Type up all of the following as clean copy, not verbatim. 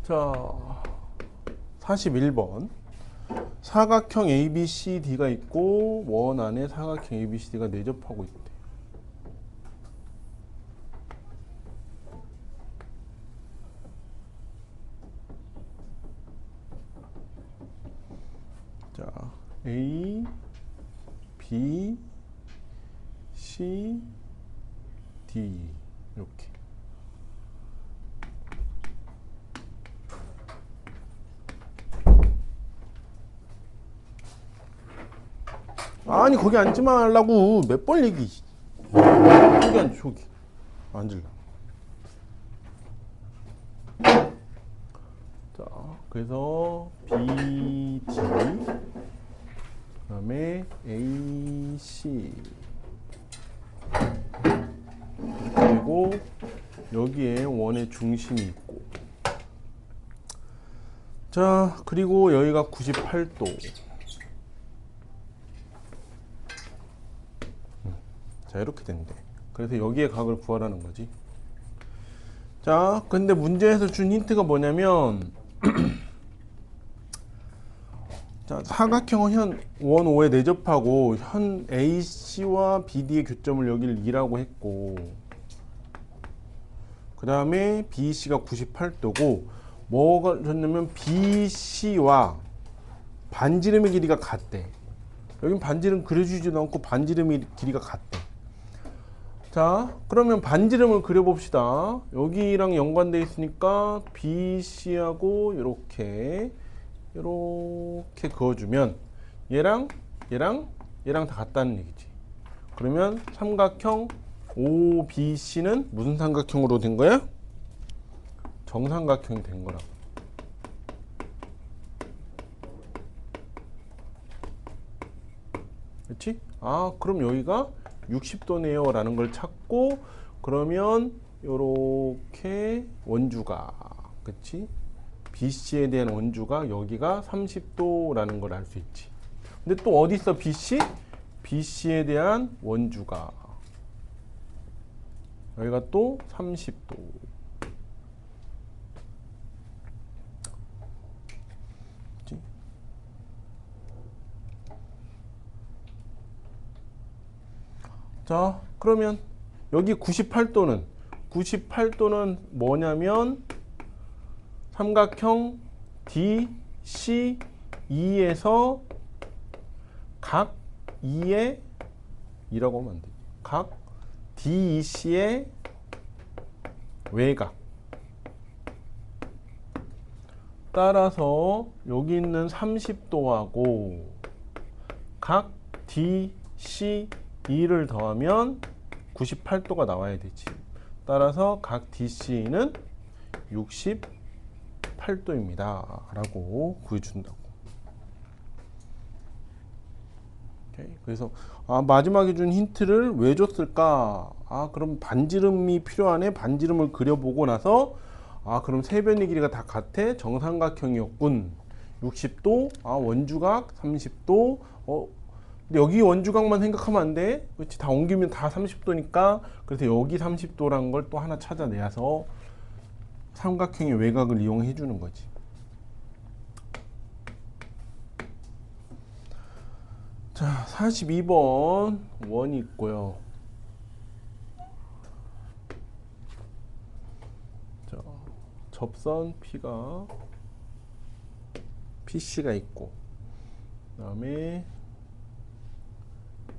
자, 41번. 사각형 ABCD가 있고 원 안에 사각형 ABCD가 내접하고 있대. 자, A, B, C, D 이렇게. 아니 거기 앉지 말라고. 몇 번 얘기. 저기 앉아, 저기 앉을라. 자, 그래서 BD 그다음에 AC 이렇게 되고 여기에 원의 중심이 있고, 자 그리고 여기가 98도. 자 이렇게 된대. 그래서 여기에 각을 구하라는 거지. 자 근데 문제에서 준 힌트가 뭐냐면 자, 사각형은 현 원 O에 내접하고 현 AC와 BD의 교점을 여기를 2라고 했고, 그 다음에 BC가 98도고 뭐가 줬냐면 BC와 반지름의 길이가 같대. 여긴 반지름 그려주지도 않고 반지름의 길이가 같대. 자 그러면 반지름을 그려봅시다. 여기랑 연관되어 있으니까 BC하고 이렇게 그어주면 얘랑 다 같다는 얘기지. 그러면 삼각형 OBC는 무슨 삼각형으로 된 거야? 정삼각형이 된 거라고. 그렇지? 아 그럼 여기가 60도네요 라는 걸 찾고, 그러면 요렇게 원주가, 그치? BC에 대한 원주가 여기가 30도 라는 걸 알 수 있지. 근데 또 어디 있어 BC? BC에 대한 원주가 여기가 또 30도. 그치? 자 그러면 여기 98도는 뭐냐면 삼각형 DCE에서 각 2의 2라고 하면 안 되지. 각 DEC의 외곽. 따라서 여기 있는 30도하고 각 DCE를 더하면 98도가 나와야 되지. 따라서 각 DCE는 68도입니다 라고 구해준다고. 오케이. 그래서 마지막에 준 힌트를 왜 줬을까? 그럼 반지름이 필요하네. 반지름을 그려보고 나서 그럼 세 변의 길이가 다 같아. 정삼각형이었군. 60도, 원주각 30도. 근데 여기 원주각만 생각하면 안 돼. 그렇지? 다 옮기면 다 30도니까. 그래서 여기 30도라는 걸 또 하나 찾아내서 삼각형의 외곽을 이용해 주는 거지. 자, 42번 원이 있고요. 자, 접선 PC가 있고, 그 다음에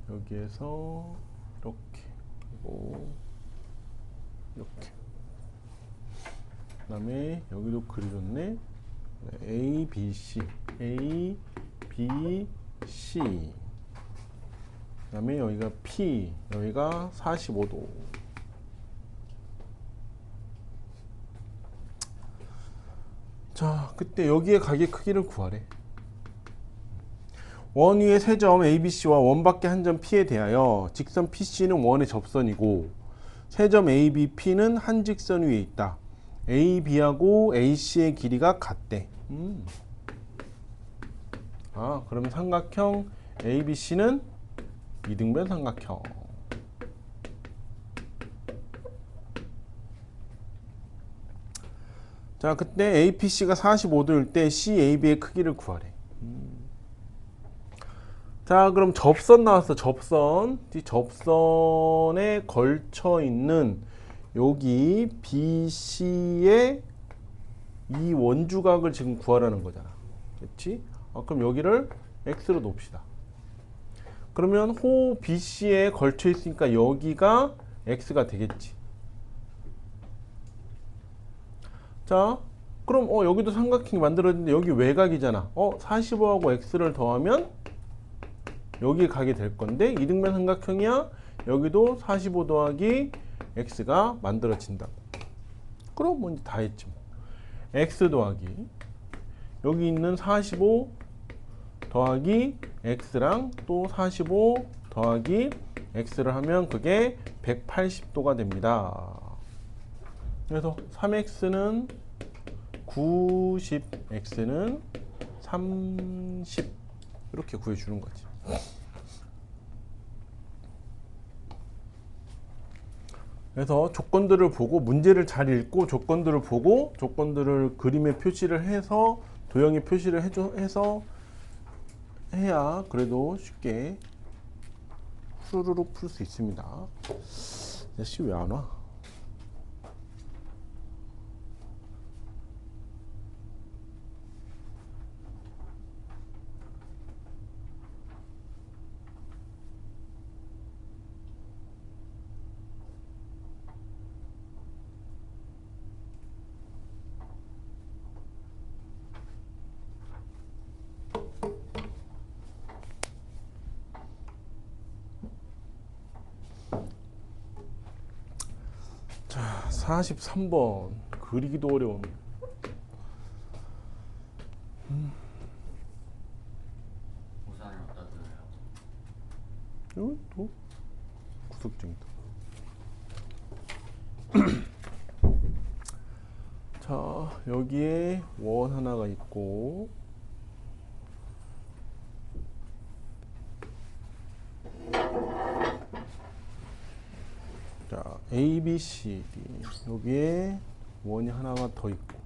여기에서 이렇게 그리고 이렇게, 그 다음에 여기도 그려줬네. A, B, C, A, B, C. 그 다음에 여기가 P, 여기가 45도. 자, 그때 여기에 각의 크기를 구하래. 원 위의 세 점 ABC와 원 밖의 한 점 P에 대하여 직선 PC는 원의 접선이고 세 점 ABP는 한 직선 위에 있다. AB하고 AC의 길이가 같대. 그럼 삼각형 ABC는 이등변 삼각형. 자, 그때 APC가 45도일 때 CAB의 크기를 구하래. 자, 그럼 접선 나왔어. 접선. 이 접선에 걸쳐 있는 여기 BC의 이 원주각을 지금 구하라는 거잖아. 그렇지? 그럼 여기를 X로 놓읍시다. 그러면 호 BC에 걸쳐 있으니까 여기가 X가 되겠지. 자, 그럼 여기도 삼각형이 만들어졌는데 여기 외곽이잖아. 45하고 X를 더하면 여기 가게 될 건데 이등변 삼각형이야. 여기도 45 더하기 X가 만들어진다. 그럼 뭐 다 했지 뭐. X 더하기 여기 있는 45 더하기 X랑 또 45 더하기 X를 하면 그게 180도가 됩니다. 그래서 3X는 90, X는 30 이렇게 구해주는 거지. 그래서 조건들을 보고 문제를 잘 읽고 조건들을 보고 조건들을 그림에 표시를 해서 도형에 표시를 해서 해야 그래도 쉽게 후루룩 풀 수 있습니다. 씨 왜 안 와? 자, 43번 그리기도 어려운 우산을 어디다 두나요? 여기 또 구석쟁이다. 자, 여기에 원 하나가 있고 자, A, B, C, D 여기에 원이 하나가 더 있고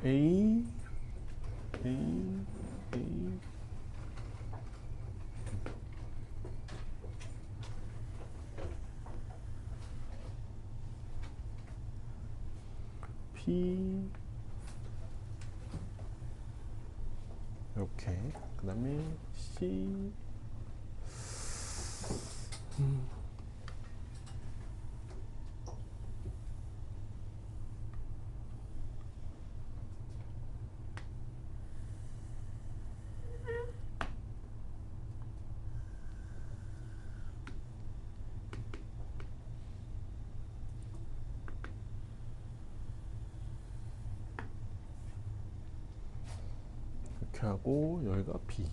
A, A, A P 이렇게 그 다음에 C 이렇게 하고 여기가 B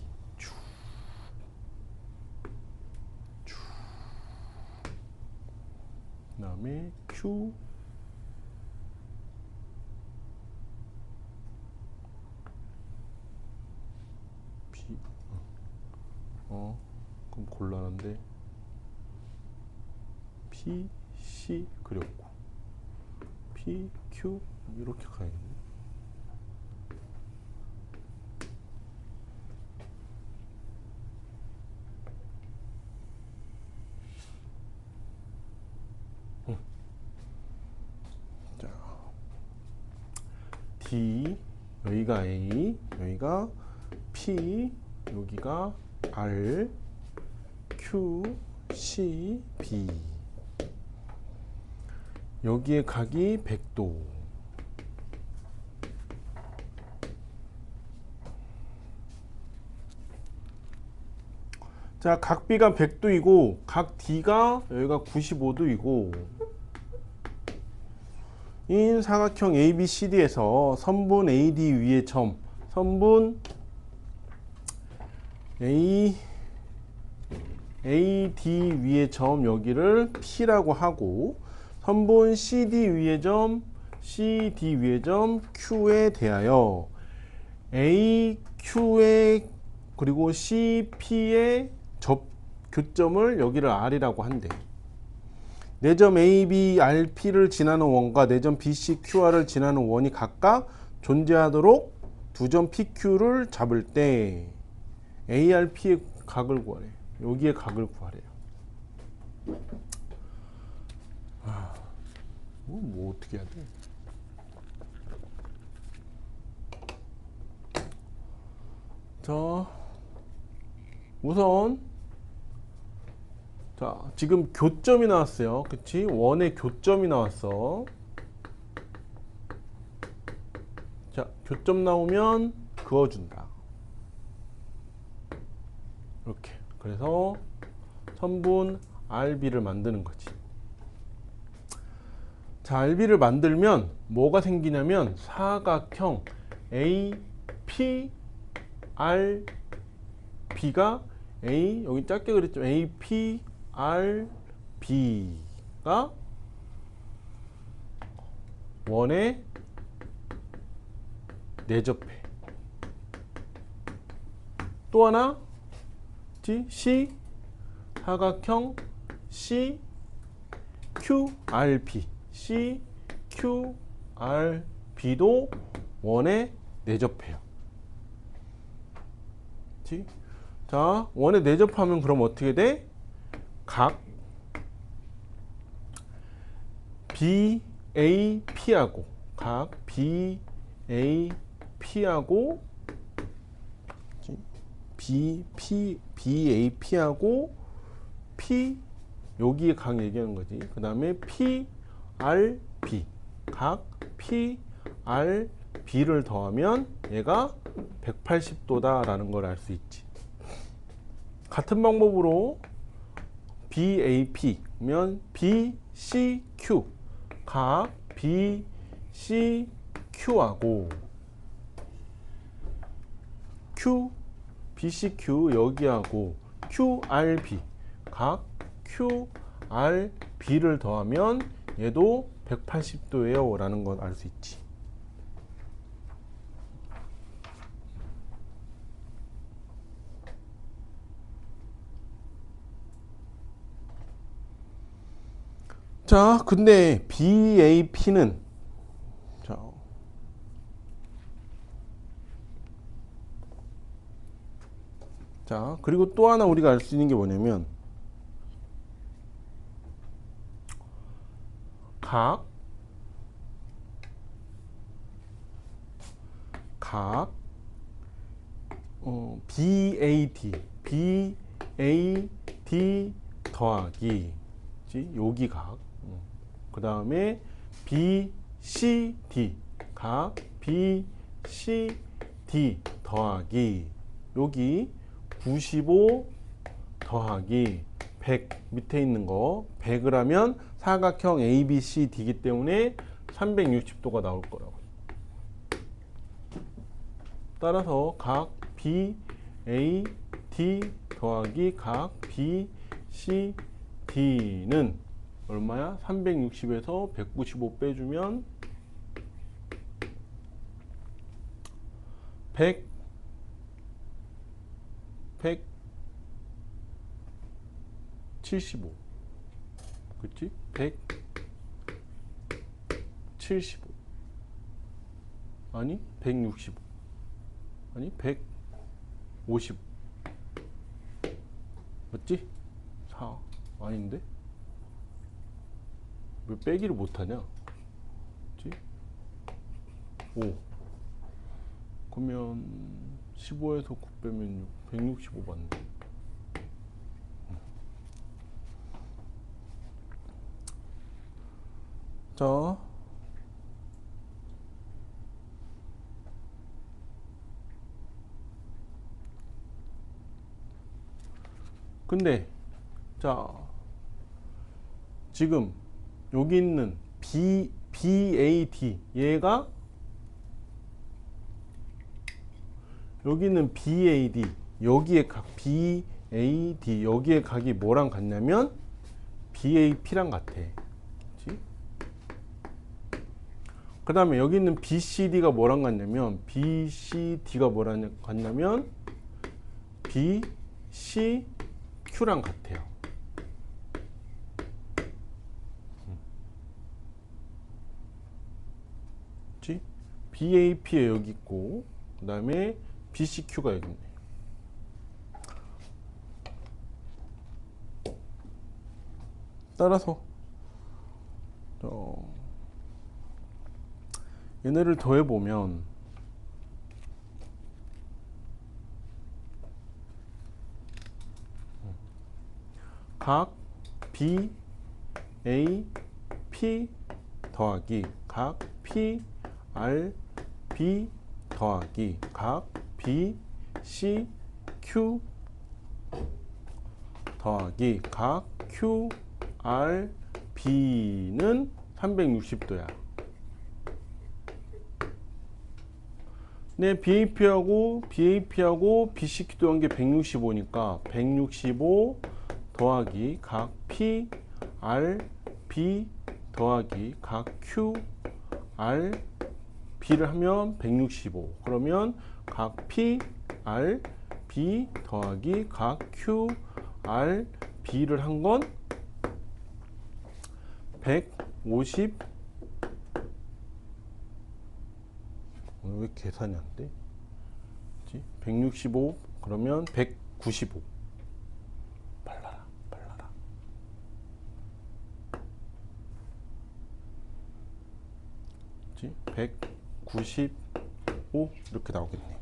그 다음에 Q B 그럼 곤란한데 P C 그렸고 P Q 이렇게 가야겠네. 자, D 여기가 A 여기가 P 여기가 R Q C B 여기에 각이 100도. 자, 각 B가 100도이고 각 D가 여기가 95도이고 인 사각형 ABCD에서 선분 AD 위의 점 선분 AD 위의 점 여기를 P라고 하고 선분 CD 위의 점 CD 위의 점 Q에 대하여 AQ의 그리고 CP의 교점을 여기를 R이라고 한대. 내점 AB, RP를 지나는 원과 내점 BC, QR을 지나는 원이 각각 존재하도록 두 점 PQ를 잡을 때 ARP의 각을 구하래. 여기에 각을 구하래요. 뭐 어떻게 해야 돼? 자, 우선 자, 지금 교점이 나왔어요. 그치? 원의 교점이 나왔어. 자, 교점 나오면 그어준다. 이렇게. 그래서 선분 RB를 만드는 거지. 자, RB를 만들면 뭐가 생기냐면 사각형 APRB가 여기 짧게 그랬죠. APRB가 원에 내접해. 또 하나 C 사각형 CQRB CQRB도 원에 내접해요. 자, 원에 내접하면 그럼 어떻게 돼? 각 BAP하고 각 BAP하고 BAP하고 P 여기에 각 얘기하는 거지. 그 다음에 PRB 각 PRB를 더하면 얘가 180도다 라는 걸 알 수 있지. 같은 방법으로 BAP면 BCQ 각 BCQ하고 BCQ 여기하고 QRB 각 QRB를 더하면 얘도 180도예요 라는 걸 알 수 있지. 자, 근데 BAP는 자, 그리고 또 하나 우리가 알 수 있는 게 뭐냐면 각 BAD 더하기 여기 각 그 다음에 BCD 각 BCD 더하기 여기 95 더하기 100 밑에 있는 거 100을 하면 사각형 ABCD이기 때문에 360도가 나올 거라고. 따라서 각 BAD 더하기 각 BCD는 얼마야? 360에서 195 빼주면 175 그치? 175 아니 165 아니 150 맞지? 4 아닌데? 왜 빼기를 못하냐? 그치? 5 그러면 15에서 9 빼면 165 맞네. 자, 근데 자 지금 여기 있는 BAD 얘가 여기 있는 BAD 여기에 각 BAD 여기에 각이 뭐랑 같냐면 BAP랑 같아. 그 다음에 여기 있는 BCD가 뭐랑 같냐면 BCD가 뭐랑 같냐면 BCQ랑 Q랑 같아요. 그치? BAP에 여기 있고, 그 다음에 BCQ가 여기 있네. 따라서 얘네를 더해보면 각 B, A, P 더하기 각 P, R, B 더하기 각 B, C, Q 더하기 각 Q, R, B는 360도야. 네, BAP하고 BCQ도 한 게 165니까 165 더하기 각 P, R, B 더하기 각 Q, R, B를 하면 165. 그러면 각 P, R, B 더하기 각 Q, R, B를 한 건 150. 왜 계산이 안 돼? 165 그러면 195. 빨라라. 195 이렇게 나오겠네.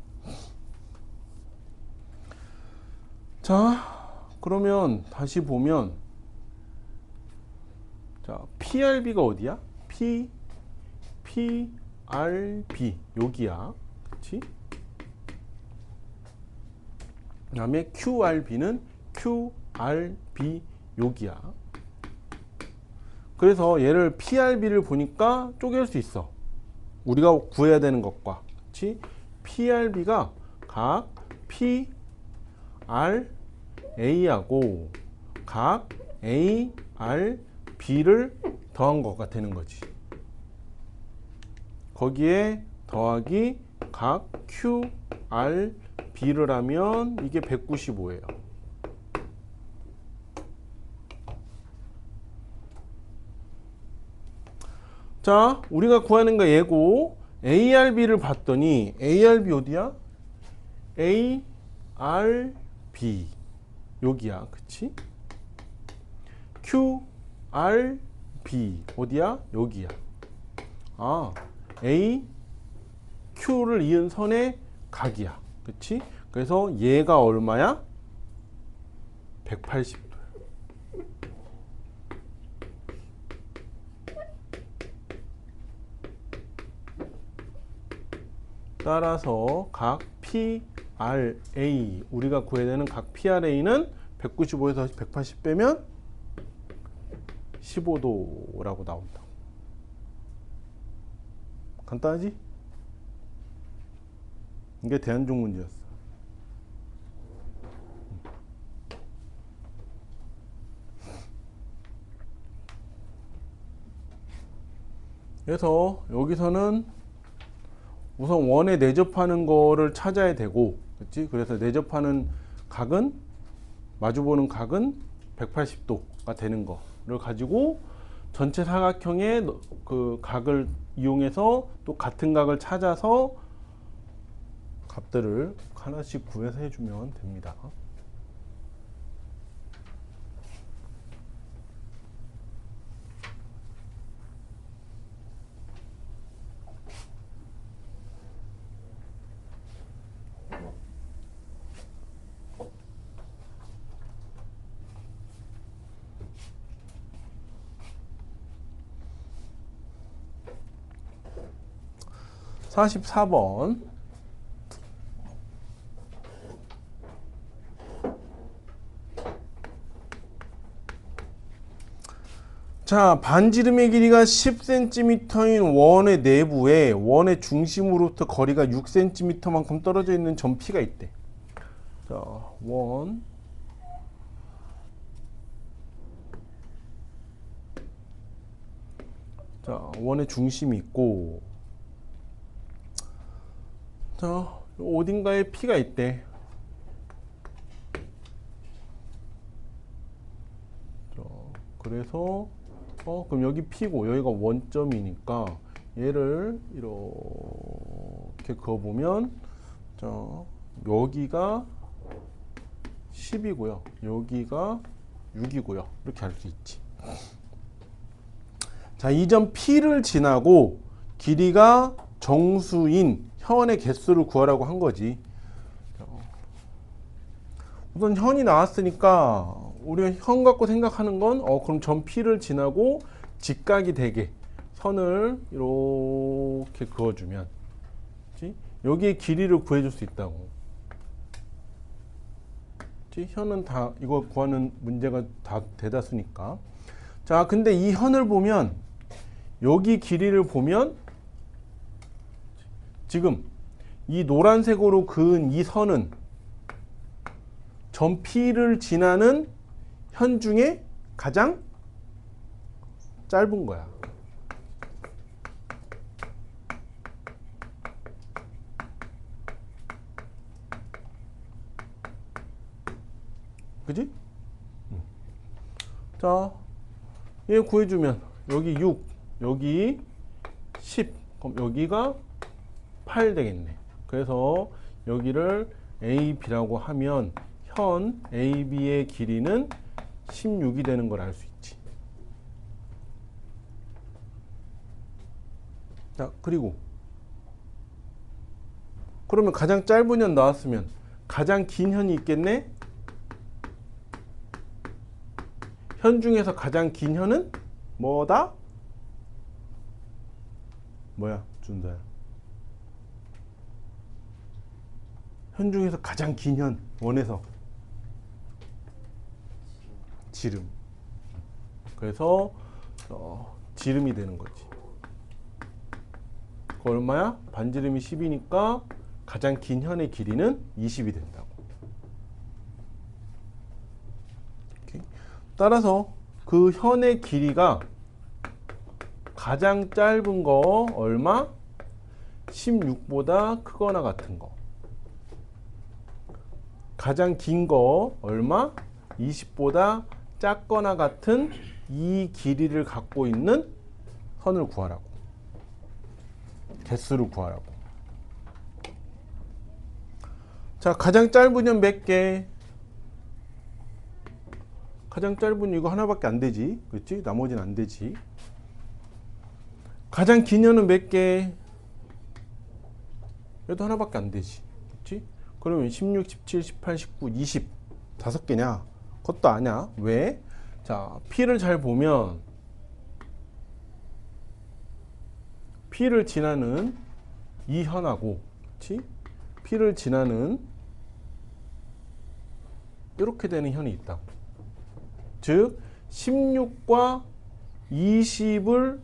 자, 그러면 다시 보면, 자, PRB가 어디야? PRB 여기야. 그치? 그 다음에 QRB는 QRB 여기야. 그래서 얘를 PRB를 보니까 쪼갤 수 있어. 우리가 구해야 되는 것과. 그치? PRB가 각 PRA하고 각 ARB를 더한 거가 되는 거지. 거기에 더하기 각 QRB를 하면 이게 195예요. 자, 우리가 구하는 거 얘고, ARB를 봤더니 ARB 어디야? ARB 여기야. 그치? QRB 어디야? 여기야. 아, A, Q를 이은 선의 각이야. 그치? 그래서 얘가 얼마야? 180도. 따라서 각 PRA, 우리가 구해야 되는 각 PRA는 195에서 180 빼면 15도라고 나온다. 간단하지? 이게 대안종 문제였어. 그래서 여기서는 우선 원에 내접하는 거를 찾아야 되고, 그렇지? 그래서 내접하는 각은, 마주보는 각은 180도가 되는 거를 가지고 전체 사각형의 그 각을 이용해서 또 같은 각을 찾아서 값들을 하나씩 구해서 해주면 됩니다. (44번) 자, 반지름의 길이가 10cm인 원의 내부에 원의 중심으로부터 거리가 6cm만큼 떨어져 있는 점 P가 있대. 자, 원. 자, 원의 중심이 있고, 자, 어딘가에 P가 있대. 그래서 그럼 여기 P고 여기가 원점이니까 얘를 이렇게 그어보면 자, 여기가 10이고요. 여기가 6이고요. 이렇게 할 수 있지. 자, 이 점 P를 지나고 길이가 정수인 현의 개수를 구하라고 한 거지. 우선 현이 나왔으니까 우리가 현 갖고 생각하는 건 그럼 점 P를 지나고 직각이 되게 선을 이렇게 그어주면 그치? 여기에 길이를 구해줄 수 있다고. 그치? 현은 다 이거 구하는 문제가 다 대다수니까. 자, 근데 이 현을 보면 여기 길이를 보면 지금 이 노란색으로 그은 이 선은 점 P를 지나는 현 중에 가장 짧은 거야. 그지? 자, 얘 구해주면 여기 6, 여기 10, 그럼 여기가 8 되겠네. 그래서 여기를 A, B라고 하면 현 A, B의 길이는 16이 되는 걸 알 수 있지. 자, 그리고 그러면 가장 짧은 현 나왔으면 가장 긴 현이 있겠네? 현 중에서 가장 긴 현은 뭐다? 뭐야, 준서야? 현 중에서 가장 긴 현, 원에서 지름. 그래서 지름이 되는 거지. 그 얼마야? 반지름이 10이니까 가장 긴 현의 길이는 20이 된다고. 오케이. 따라서 그 현의 길이가 가장 짧은 거 얼마? 16보다 크거나 같은 거. 가장 긴 거 얼마? 20보다 작거나 같은 이 길이를 갖고 있는 선을 구하라고. 개수를 구하라고. 자, 가장 짧은 현 몇 개? 가장 짧은 이거 하나밖에 안 되지. 그렇지? 나머지는 안 되지. 가장 긴 현은 몇 개? 얘도 하나밖에 안 되지. 그렇지? 그러면 16, 17, 18, 19, 20 다섯 개냐? 그것도 아니야. 왜? 자, P를 잘 보면 P를 지나는 이 현하고, 그렇지? P를 지나는 이렇게 되는 현이 있다고. 즉 16과 20을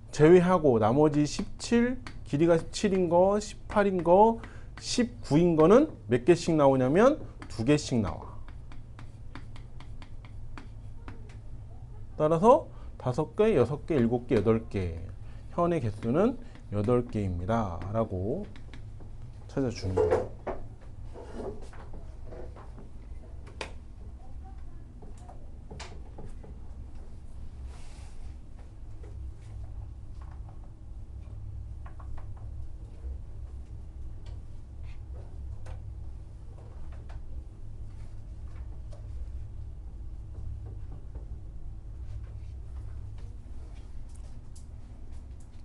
제외하고 나머지 17, 길이가 17인 거, 18인 거, 19인 거는 몇 개씩 나오냐면 2개씩 나와. 따라서 5개, 6개, 7개, 8개. 현의 개수는 8개입니다. 라고 찾아주는 거예요.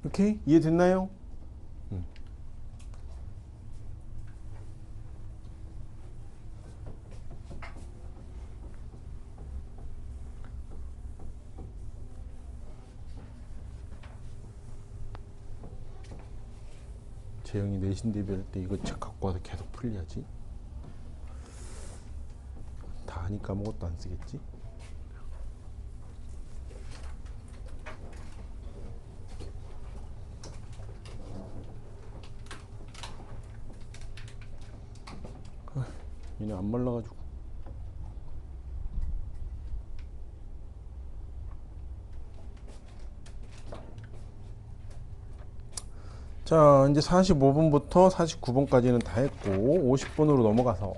오케이? 이해됐나요? 재영이 내신 대비할 때 이거 책 갖고 와서 계속 풀려야지. 다 아니까 아무것도 안 쓰겠지? 얘네 안 말라가지고. 자, 이제 45분부터 49분까지는 다 했고 50분으로 넘어가서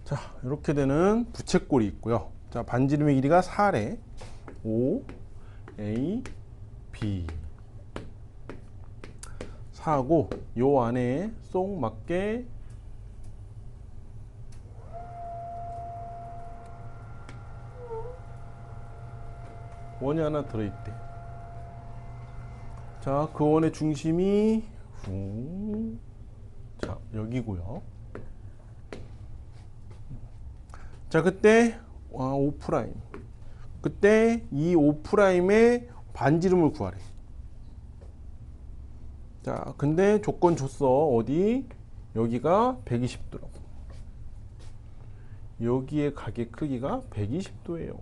자, 이렇게 되는 부채꼴이 있고요. 자, 반지름의 길이가 4래. O, A, B. 4고 요 안에 쏙 맞게 원이 하나 들어있대. 자, 그 원의 중심이 자, 여기고요. 자, 그때 O 프라임. 그때 이 O 프라임의 반지름을 구하래. 자, 근데 조건 줬어. 어디? 여기가 120도라고. 여기에 각의 크기가 120도예요.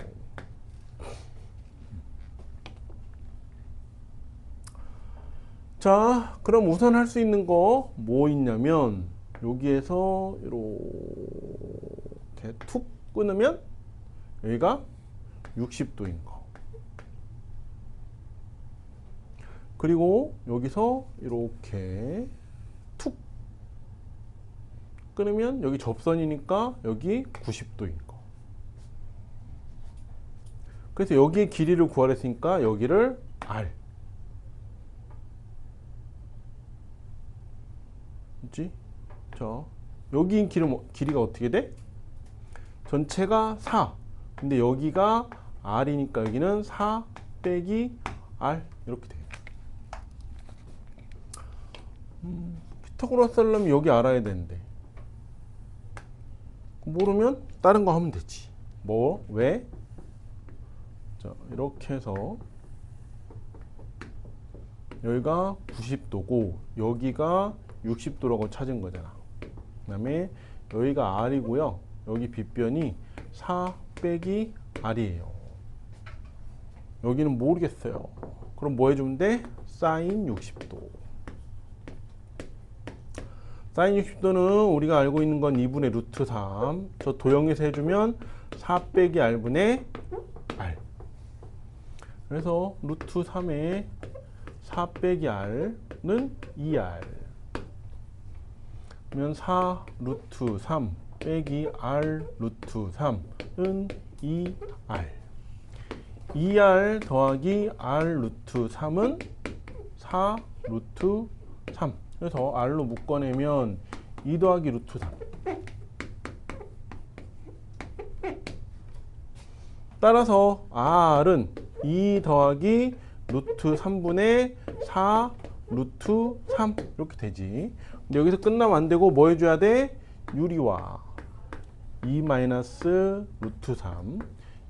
자, 그럼 우선 할 수 있는 거 뭐 있냐면 여기에서 이렇게 툭 끊으면 여기가 60도인 거. 그리고 여기서 이렇게 툭 끊으면 여기 접선이니까 여기 90도인 거. 그래서 여기의 길이를 구하랬으니까 여기를 R. 그치? 자, 여기 길이가 어떻게 돼? 전체가 4. 근데 여기가 R이니까 여기는 4 빼기 R 이렇게 돼. 피타고라스 하려면 여기 알아야 되는데 모르면 다른 거 하면 되지. 뭐? 왜? 자, 이렇게 해서 여기가 90도고 여기가 60도라고 찾은 거잖아. 그 다음에 여기가 R이고요. 여기 빗변이 4 빼기 R이에요. 여기는 모르겠어요. 그럼 뭐 해주면 돼? 사인 60도. 사인 60도는 우리가 알고 있는 건 2분의 루트 3. 저 도형에서 해주면 4 빼기 R분의 R. 그래서 루트 3에 4 빼기 R는 2R. 그러면 4 루트 3 빼기 R 루트 3은 2R. 2R 더하기 R 루트 3은 4 루트 3. 그래서 R로 묶어내면 2 더하기 루트 3. 따라서 R은 2 더하기 루트 3분의 4 루트 3 이렇게 되지. 근데 여기서 끝나면 안 되고 뭐 해줘야 돼? 유리화 2 마이너스 루트 3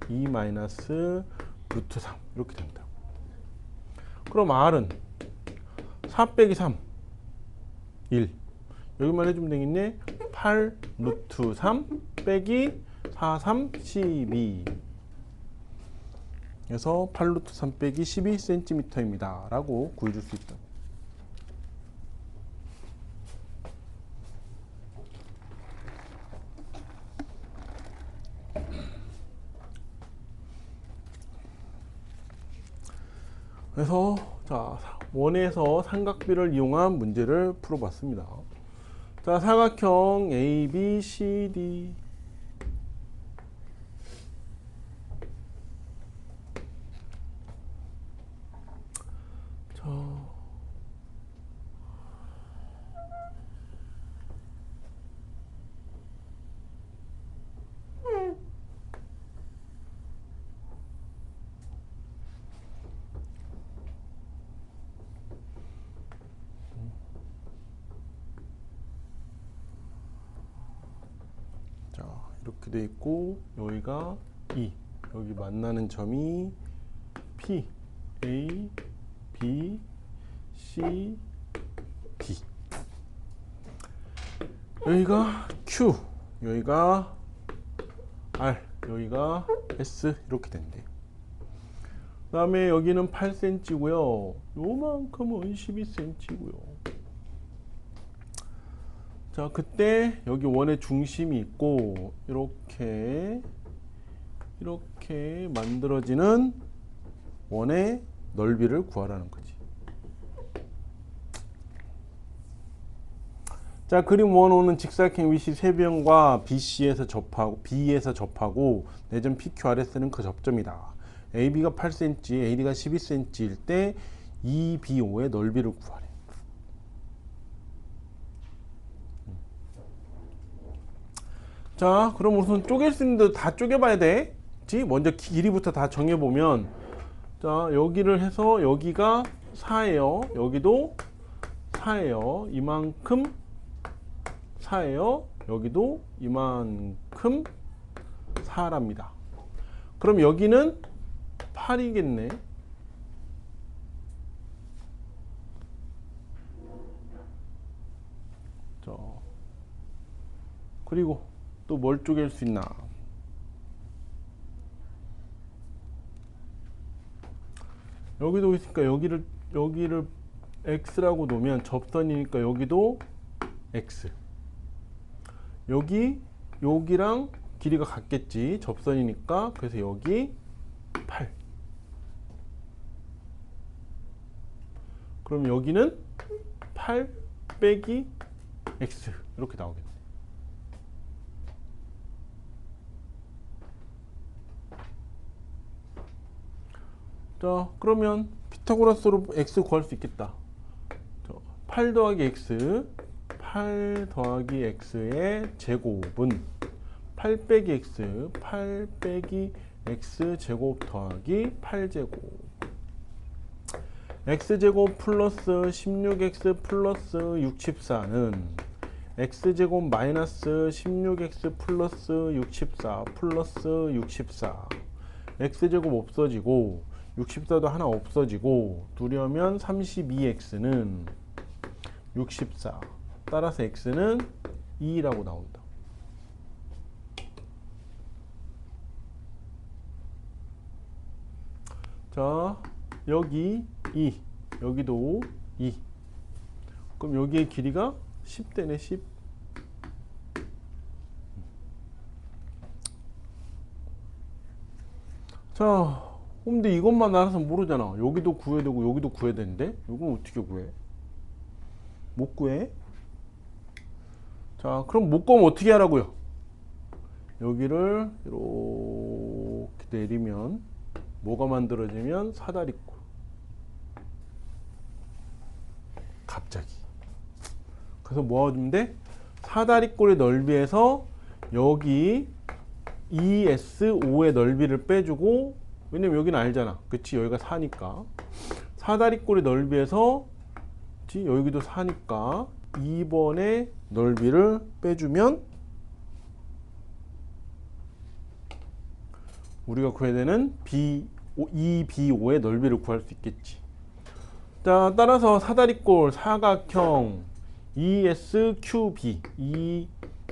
2 마이너스 루트 3 이렇게 된다. 그럼 R은 4 빼기 3 1 여기만 해주면 되겠네. 8 루트 3 빼기 4 3 12 그래서 8 루트 3 빼기 12cm입니다 라고 구해줄 수 있다. 그래서 자, 원에서 삼각비를 이용한 문제를 풀어봤습니다. 자, 사각형 A, B, C, D. 자, 이렇게 돼 있고 여기가 E 여기 만나는 점이 P A B C D 여기가 Q 여기가 R 여기가 S 이렇게 된대. 그 다음에 여기는 8cm고요 요만큼은 12cm고요. 자, 그때 여기 원의 중심이 있고 이렇게 만들어지는 원의 넓이를 구하라는 거지. 자, 그림 1호는 직사각형 위시 세변과 BC에서 접하고 B에서 접하고 내점 PQRS는 그 접점이다. AB가 8cm, AD가 12cm일 때 EBO의 넓이를 구하래. 자, 그럼 우선 쪼갤 수 있는데 다 쪼개봐야 돼. 그치? 먼저 길이부터 다 정해보면, 자, 여기를 해서 여기가 4예요. 여기도 4예요. 이만큼 4예요. 여기도 이만큼 4랍니다. 그럼 여기는 8이겠네. 자, 그리고 또 뭘 쪼갤 수 있나? 여기도 있으니까 여기를 x라고 놓으면 접선이니까 여기도 x. 여기랑 길이가 같겠지. 접선이니까. 그래서 여기 8. 그럼 여기는 8 빼기 x 이렇게 나오겠네. 자, 그러면 피타고라스로 x 구할 수 있겠다. 8 더하기 x, 8 더하기 x의 제곱은 8 빼기 x, 8 빼기 x 제곱 더하기 8제곱. x제곱 플러스 16x 플러스 64는 x제곱 마이너스 16x 플러스 64 플러스 64. x제곱 없어지고 64도 하나 없어지고 둘이 하면 32x는 64. 따라서 x는 2라고 나온다. 자, 여기 2, 여기도 2. 그럼 여기의 길이가 10되네. 10. 자, 근데 이것만 알아서 모르잖아. 여기도 구해야 되고 여기도 구해야 되는데 이건 어떻게 구해? 못 구해. 자, 그럼 못 구하면 어떻게 하라고요? 여기를 이렇게 내리면 뭐가 만들어지면 사다리꼴. 갑자기. 그래서 뭐 하면 돼? 사다리꼴의 넓이에서 여기 ES5의 넓이를 빼주고, 왜냐면 여기는 알잖아. 그치? 여기가 4니까. 사다리꼴의 넓이에서, 그치? 여기도 4니까 2번의 넓이를 빼주면 우리가 구해야 되는 EB5의 넓이를 구할 수 있겠지. 자, 따라서 사다리꼴 사각형 ESQB,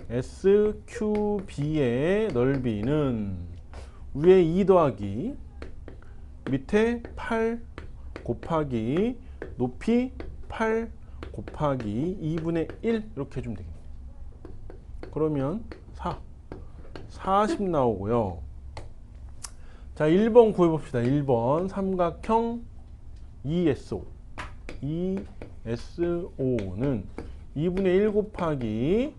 ESQB의 넓이는 위에 2 더하기 밑에 8 곱하기 높이 8 곱하기 2분의 1 이렇게 해주면 되겠네. 그러면 40 나오고요. 자, 1번 구해봅시다. 1번 삼각형 ESO. ESO는 2분의 1 곱하기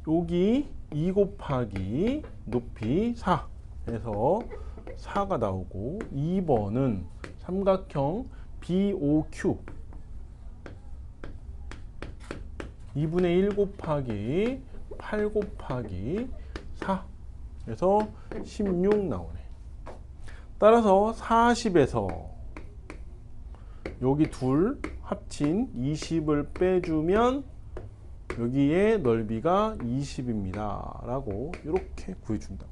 여기 2 곱하기 높이 4 해서 4가 나오고, 2번은 삼각형 BOQ 2분의 1 곱하기 8 곱하기 4 해서 16 나오네. 따라서 40에서 여기 둘 합친 20을 빼주면 여기에 넓이가 20입니다 라고 이렇게 구해준다.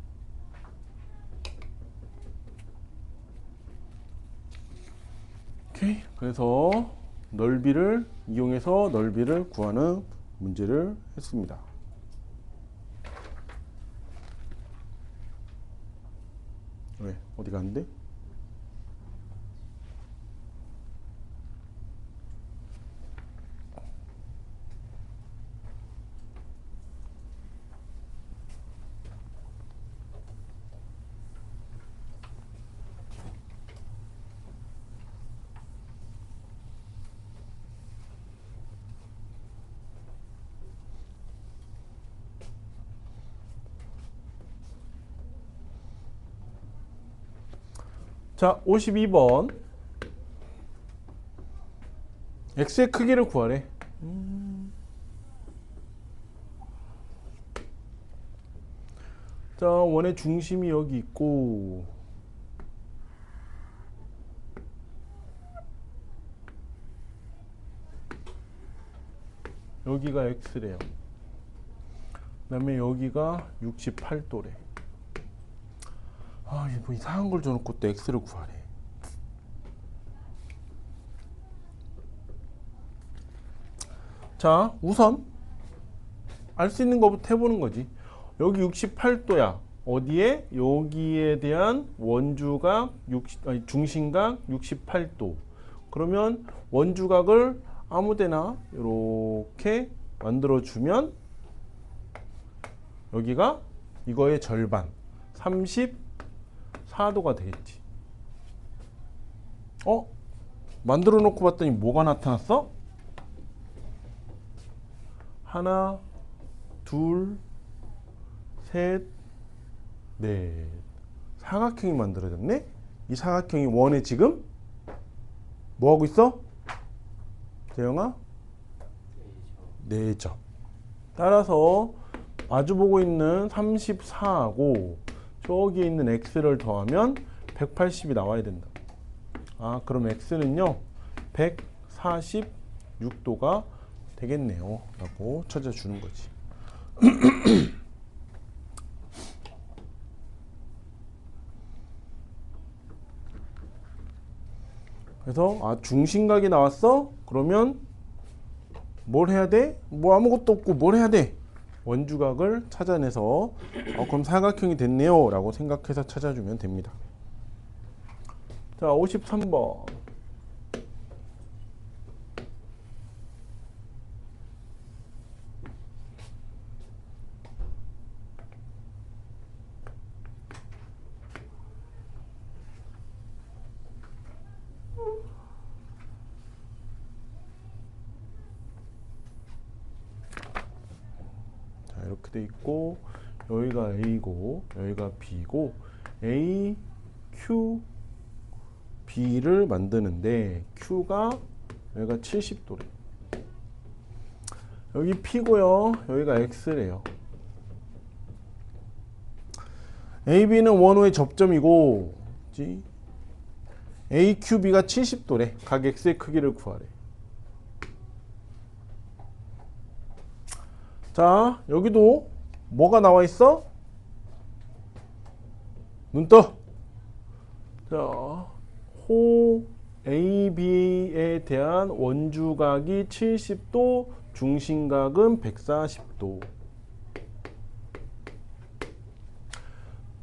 오케이. 그래서 넓이를 이용해서 넓이를 구하는 문제를 했습니다. 왜? 어디 갔는데? 자, 52번. x의 크기를 구하래. 자, 원의 중심이 여기 있고 여기가 x래요. 그 다음에 여기가 68도래. 아, 뭐 이상한 걸 줘놓고 또 x를 구하래. 자, 우선 알 수 있는 것부터 해보는 거지. 여기 68도야. 어디에? 여기에 대한 원주각 중심각 68도. 그러면 원주각을 아무데나 이렇게 만들어 주면 여기가 이거의 절반 34도가 되겠지. 만들어 놓고 봤더니 뭐가 나타났어? 하나, 둘, 셋, 넷. 사각형이 만들어졌네. 이 사각형이 원에 지금 뭐 하고 있어? 재영아? 4점. 따라서 마주보고 있는 34하고 저기 있는 x를 더하면 180이 나와야 된다. 아, 그럼 x는요 146도가 되겠네요 라고 찾아주는 거지. 그래서 중심각이 나왔어? 그러면 뭘 해야 돼? 뭐 아무것도 없고 뭘 해야 돼? 원주각을 찾아내서 그럼 사각형이 됐네요 라고 생각해서 찾아주면 됩니다. 자, 53번. 이렇게 돼 있고 여기가 A고 여기가 B고 A, Q, B를 만드는데 Q가 여기가 70도래. 여기 P고요. 여기가 X래요. AB는 원호의 접점이고 AQB가 70도래. 각 X의 크기를 구하래. 자, 여기도 뭐가 나와 있어? 눈 떠. 자, 호 AB에 대한 원주각이 70도, 중심각은 140도.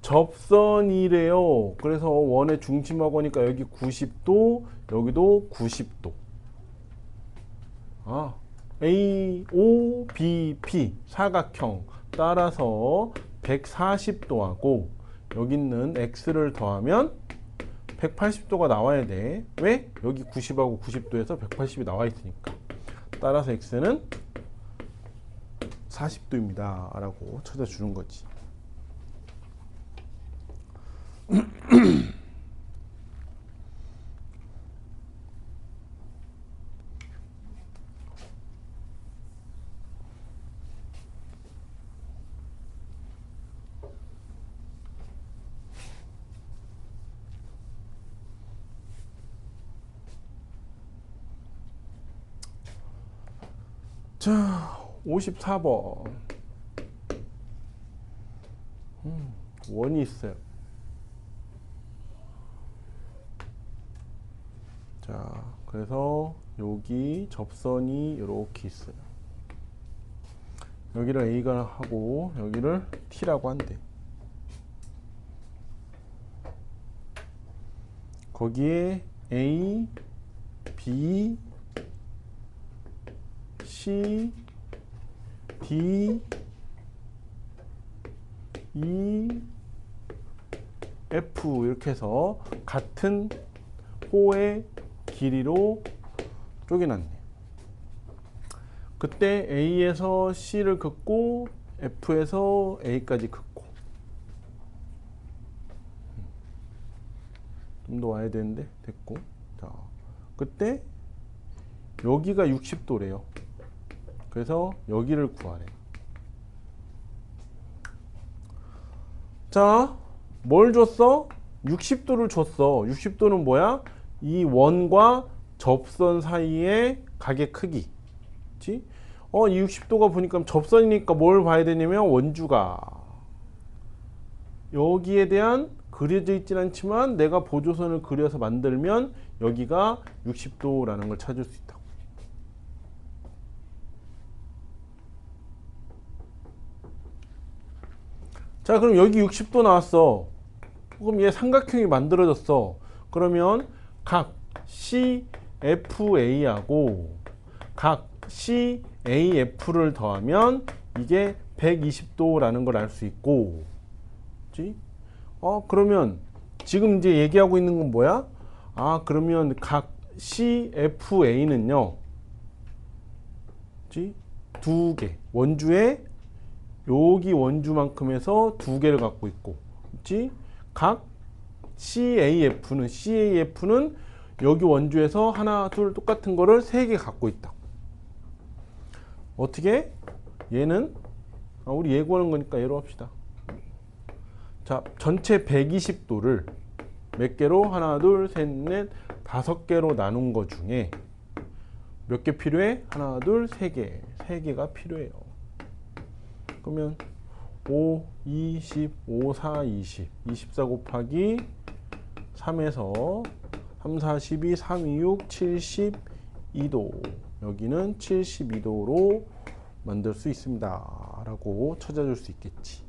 접선이래요. 그래서 원의 중심하고 하니까 여기 90도, 여기도 90도. AOBP 사각형 따라서 140도하고 여기 있는 X를 더하면 180도가 나와야 돼. 왜? 여기 90하고 90도에서 180이 나와 있으니까. 따라서 X는 40도입니다 라고 찾아주는 거지. 자, 54번. 원이 있어요. 자, 그래서 여기 접선이 이렇게 있어요. 여기를 A가 하고 여기를 T라고 한대. 거기에 A, B, C, D, E, F 이렇게 해서 같은 호의 길이로 쪼개놨네. 그때 A에서 C를 긋고 F에서 A까지 긋고 좀 점도 와야 되는데 됐고. 자, 그때 여기가 60도래요. 그래서 여기를 구하래. 자, 뭘 줬어? 60도를 줬어. 60도는 뭐야? 이 원과 접선 사이의 각의 크기. 그치? 이 60도가 보니까 접선이니까 뭘 봐야 되냐면 원주가 여기에 대한 그려져 있진 않지만 내가 보조선을 그려서 만들면 여기가 60도라는 걸 찾을 수 있다고. 자, 그럼 여기 60도 나왔어. 그럼 얘 삼각형이 만들어졌어. 그러면 각 CFA하고 각 CAF를 더하면 이게 120도라는 걸 알 수 있고, 그치? 그러면 지금 이제 얘기하고 있는 건 뭐야? 그러면 각 CFA는요, 그치? 두 개. 원주에 여기 원주만큼에서 두 개를 갖고 있고, 그치? 각 CAF는 여기 원주에서 하나, 둘 똑같은 거를 세 개 갖고 있다. 어떻게? 얘는 우리 예고하는 거니까 얘로 합시다. 자, 전체 120도를 몇 개로? 하나, 둘, 셋, 넷, 5개로 나눈 거 중에 몇 개 필요해? 하나, 둘, 세 개. 3개가 필요해요. 그러면 5, 20, 5, 4, 20. 24 곱하기 3에서 3, 4, 12, 3, 2, 6, 72도. 여기는 72도로 만들 수 있습니다. 라고 찾아줄 수 있겠지.